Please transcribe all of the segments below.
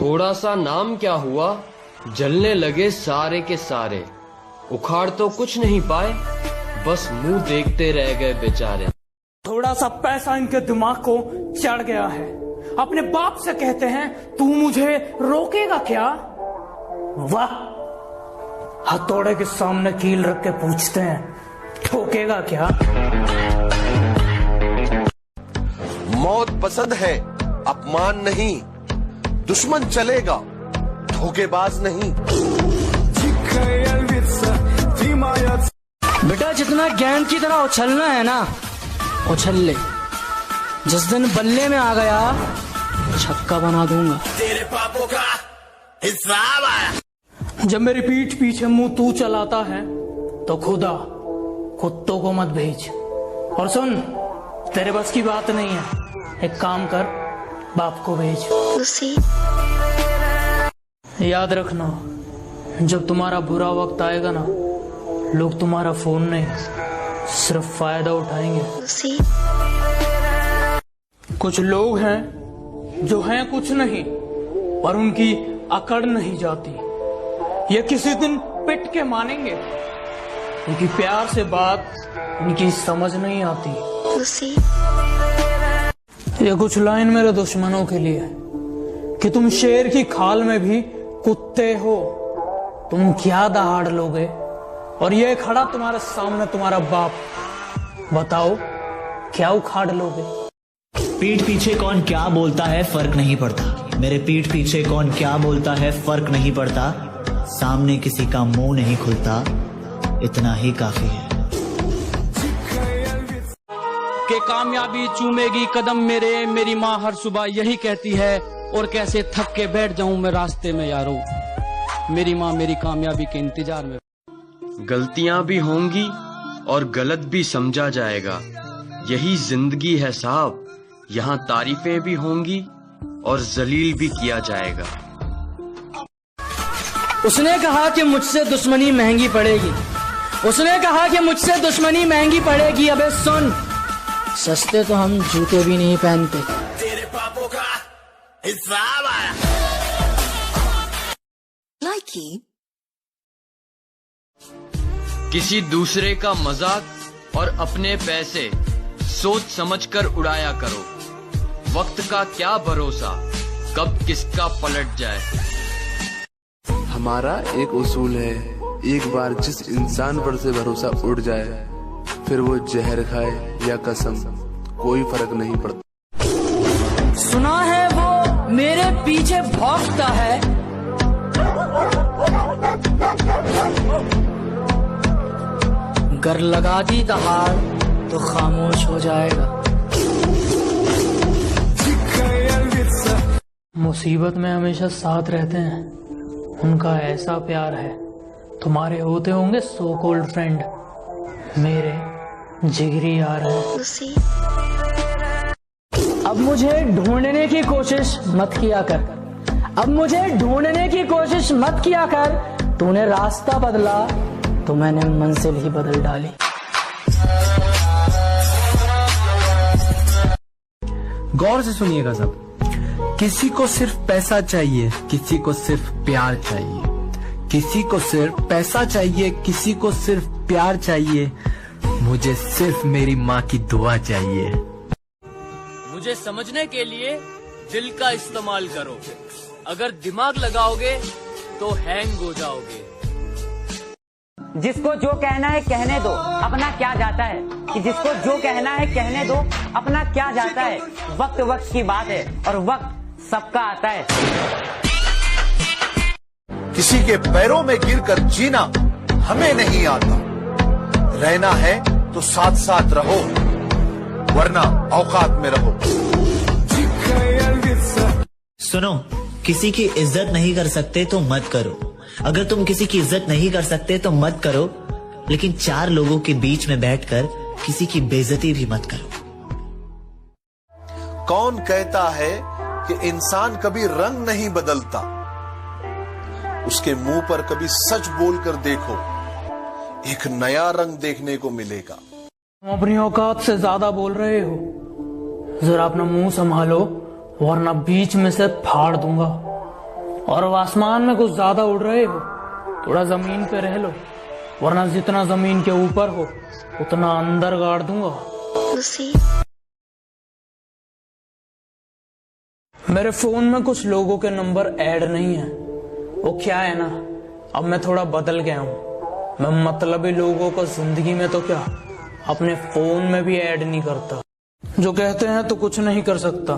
थोड़ा सा नाम क्या हुआ, जलने लगे सारे के सारे। उखाड़ तो कुछ नहीं पाए, बस मुंह देखते रह गए बेचारे। थोड़ा सा पैसा इनके दिमाग को चढ़ गया है। अपने बाप से कहते हैं तू मुझे रोकेगा क्या? वाह, हथौड़े के सामने कील रख के पूछते हैं ठोकेगा क्या? मौत पसंद है, अपमान नहीं। दुश्मन चलेगा, धोखेबाज नहीं। बेटा जितना गेंद की तरह उछलना है ना, उछल ले। जिस दिन बल्ले में आ गया, छक्का बना दूंगा। तेरे पापों का हिसाब आया। जब मेरी पीठ पीछे मुंह तू चलाता है तो खुदा कुत्तों को मत भेज। और सुन, तेरे बस की बात नहीं है, एक काम कर, बाप को भेज। याद रखना, जब तुम्हारा बुरा वक्त आएगा ना, लोग तुम्हारा फोन नहीं सिर्फ फायदा उठाएंगे। कुछ लोग हैं जो हैं कुछ नहीं, पर उनकी अकड़ नहीं जाती। ये किसी दिन पिट के मानेंगे, उनकी प्यार से बात उनकी समझ नहीं आती। ये कुछ लाइन मेरे दुश्मनों के लिए कि तुम शेर की खाल में भी कुत्ते हो। तुम क्या दहाड़ लोगे? और ये खड़ा तुम्हारे सामने तुम्हारा बाप, बताओ क्या उखाड़ लोगे? पीठ पीछे कौन क्या बोलता है फर्क नहीं पड़ता। मेरे पीठ पीछे कौन क्या बोलता है फर्क नहीं पड़ता। सामने किसी का मुंह नहीं खुलता, इतना ही काफी है। कि कामयाबी चूमेगी कदम मेरे, मेरी माँ हर सुबह यही कहती है। और कैसे थक के बैठ जाऊं मैं रास्ते में यारो, मेरी माँ मेरी कामयाबी के इंतजार में। गलतियां भी होंगी और गलत भी समझा जाएगा, यही जिंदगी है साहब। यहाँ तारीफें भी होंगी और जलील भी किया जाएगा। उसने कहा कि मुझसे दुश्मनी महंगी पड़ेगी। उसने कहा कि मुझसे दुश्मनी महंगी पड़ेगी। अबे सुन, सस्ते तो हम जूते भी नहीं पहनते। तेरे पापों का हिसाब आया। किसी दूसरे का मजाक और अपने पैसे सोच समझकर उड़ाया करो। वक्त का क्या भरोसा, कब किसका पलट जाए। हमारा एक उसूल है, एक बार जिस इंसान पर से भरोसा उड़ जाए, फिर वो जहर खाए या कसम, कोई फर्क नहीं पड़ता। सुना है वो मेरे पीछे भौंकता है, गर लगा दी दहाड़ तो खामोश हो जाएगा। मुसीबत में हमेशा साथ रहते हैं, उनका ऐसा प्यार है। तुम्हारे होते होंगे सो कॉल्ड फ्रेंड, मेरे जिगरी यार है। अब मुझे ढूंढने की कोशिश मत किया कर, अब मुझे ढूंढने की कोशिश मत किया कर। तूने रास्ता बदला तो मैंने मंजिल ही बदल डाली। गौर से सुनिएगा सब। किसी को सिर्फ पैसा चाहिए, किसी को सिर्फ प्यार चाहिए। किसी को सिर्फ पैसा चाहिए, किसी को सिर्फ प्यार चाहिए। मुझे सिर्फ मेरी माँ की दुआ चाहिए। मुझे समझने के लिए दिल का इस्तेमाल करो, अगर दिमाग लगाओगे तो हैंग हो जाओगे। जिसको जो कहना है कहने दो, अपना क्या जाता है। कि जिसको जो कहना है कहने दो, अपना क्या जाता है। वक्त वक्त की बात है और वक्त सबका आता है। किसी के पैरों में गिरकर जीना हमें नहीं आता। रहना है तो साथ साथ रहो, वरना औकात में रहो। सुनो, किसी की इज्जत नहीं कर सकते तो मत करो। अगर तुम किसी की इज्जत नहीं कर सकते तो मत करो, लेकिन चार लोगों के बीच में बैठकर किसी की बेइज्जती भी मत करो। कौन कहता है कि इंसान कभी रंग नहीं बदलता? उसके मुंह पर कभी सच बोलकर देखो, एक नया रंग देखने को मिलेगा। तुम अपनी औकात से ज्यादा बोल रहे हो, जरा अपना मुंह संभालो वरना बीच में से फाड़ दूंगा। और अब आसमान में कुछ ज्यादा उड़ रहे हो, थोड़ा जमीन पे रह लो, वरना जितना जमीन के ऊपर हो उतना अंदर गाड़ दूंगा। मेरे फोन में कुछ लोगों के नंबर ऐड नहीं है। वो क्या है ना, अब मैं थोड़ा बदल गया हूँ। मैं मतलबी लोगों को जिंदगी में तो क्या, अपने फोन में भी ऐड नहीं करता। जो कहते हैं तो कुछ नहीं कर सकता।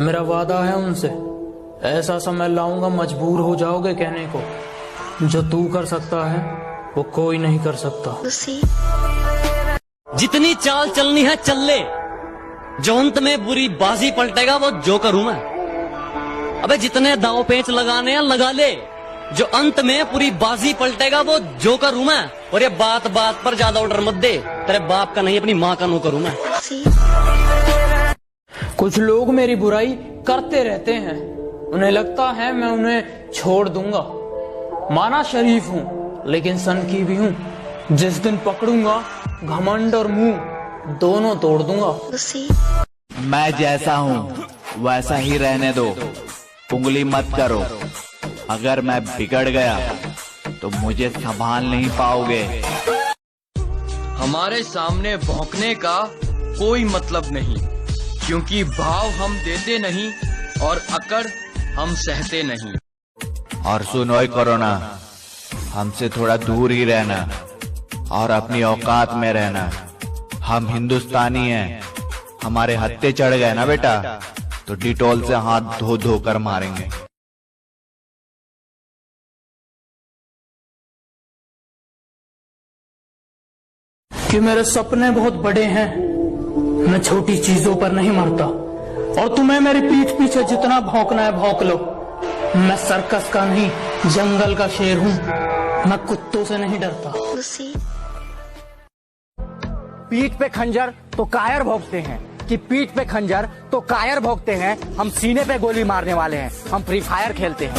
मेरा वादा है उनसे, ऐसा समय लाऊंगा मजबूर हो जाओगे कहने को, जो तू कर सकता है वो कोई नहीं कर सकता। जितनी चाल चलनी है चल ले, जो अंत में बुरी बाजी पलटेगा वो जोकर हूं मैं। अबे जितने दांव पेंच लगाने हैं लगा ले, जो अंत में पूरी बाजी पलटेगा वो जोकर हूं मैं। और ये बात बात पर ज्यादा ऑर्डर मत दे, तेरे बाप का नहीं अपनी माँ का नौकर हूं मैं। कुछ लोग मेरी बुराई करते रहते हैं, उन्हें लगता है मैं उन्हें छोड़ दूंगा। माना शरीफ हूँ लेकिन सन की भी हूँ। जिस दिन पकड़ूंगा घमंड और मुंह दोनों तोड़ दूंगा। मैं जैसा हूँ वैसा ही रहने दो, उंगली मत करो। अगर मैं बिगड़ गया तो मुझे संभाल नहीं पाओगे। हमारे सामने भौंकने का कोई मतलब नहीं, क्योंकि भाव हम देते नहीं और अकड़ हम सहते नहीं। और सुनो कोरोना, हमसे थोड़ा दूर ही रहना और अपनी औकात में रहना। हम हिंदुस्तानी हैं, हमारे हत्थे चढ़ गए ना बेटा तो डिटॉल से हाथ धो धो कर मारेंगे। कि मेरे सपने बहुत बड़े हैं, मैं छोटी चीजों पर नहीं मरता। और तुम्हें मेरी पीठ पीछे जितना भौंकना है भौंक लो। मैं सर्कस का नहीं जंगल का शेर हूँ, मैं कुत्तों से नहीं डरता। पीठ पे खंजर तो कायर भोंकते हैं, कि पीठ पे खंजर तो कायर भोंकते हैं। हम सीने पे गोली मारने वाले हैं, हम फ्री फायर खेलते हैं।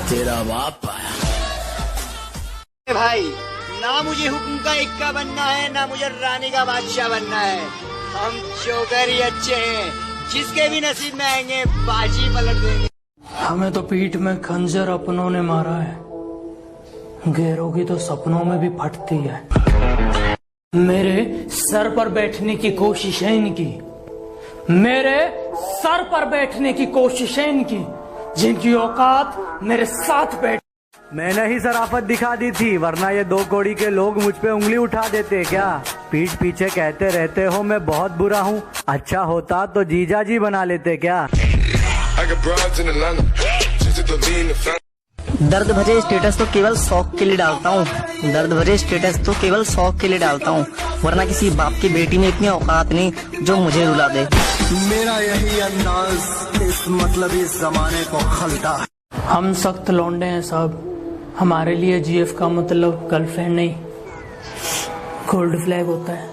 तेरा बाप भाई, ना मुझे हुक्म का इक्का बनना है, ना मुझे रानी का बादशाह बनना है। हम जोकर ही अच्छे हैं, जिसके भी नसीब में आएंगे बाजी पलट देंगे। हमें तो पीठ में खंजर अपनों ने मारा है, गैरों की तो सपनों में भी फटती है। मेरे सर पर बैठने की कोशिश है इनकी, मेरे सर पर बैठने की कोशिश है इनकी, जिनकी औकात मेरे साथ बैठ। मैंने ही शराफत दिखा दी थी, वरना ये 2 कौड़ी के लोग मुझ पे उंगली उठा देते क्या। पीठ पीछे कहते रहते हो मैं बहुत बुरा हूँ, अच्छा होता तो जीजा जी बना लेते क्या। दर्द भरे स्टेटस तो केवल शौक के लिए डालता हूँ, दर्द भरे स्टेटस तो केवल शौक के लिए डालता हूँ, वरना किसी बाप की बेटी में इतनी औकात नहीं जो मुझे रुला दे। मेरा यही अंदाज इस मतलब इस जमाने को खलता है। हम सख्त लौंडे हैं साहब, हमारे लिए जीएफ का मतलब गर्लफ्रेंड नहीं गोल्ड फ्लैग होता है।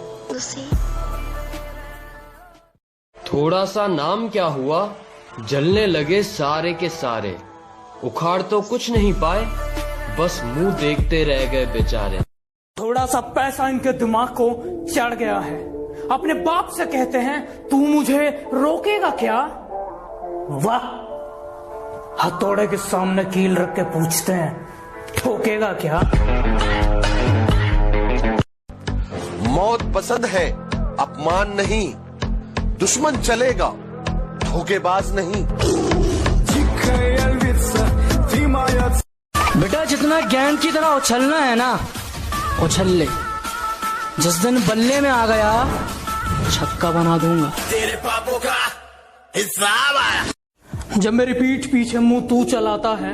थोड़ा सा नाम क्या हुआ, जलने लगे सारे के सारे। उखाड़ तो कुछ नहीं पाए, बस मुंह देखते रह गए बेचारे। थोड़ा सा पैसा इनके दिमाग को चढ़ गया है, अपने बाप से कहते हैं तू मुझे रोकेगा क्या। वाह, हथौड़े के सामने कील रख के पूछते हैं ठोकेगा क्या। मौत पसंद है, अपमान नहीं। दुश्मन चलेगा, धोखेबाज नहीं। बेटा जितना गेंद की तरह उछलना है ना उछल ले, जिस दिन बल्ले में आ गया छक्का बना दूंगा। तेरे पापों का हिसाब आया। जब मेरी पीठ पीछे मुंह तू चलाता है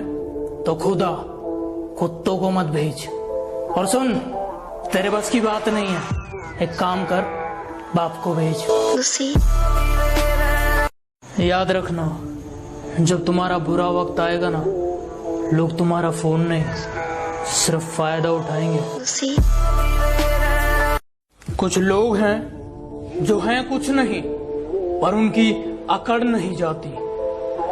तो खुदा कुत्तों को मत भेज। और सुन, तेरे बस की बात नहीं है, एक काम कर, बाप को भेज। याद रखना, जब तुम्हारा बुरा वक्त आएगा ना, लोग तुम्हारा फोन नहीं सिर्फ फायदा उठाएंगे। कुछ लोग हैं जो हैं कुछ नहीं, पर उनकी अकड़ नहीं जाती।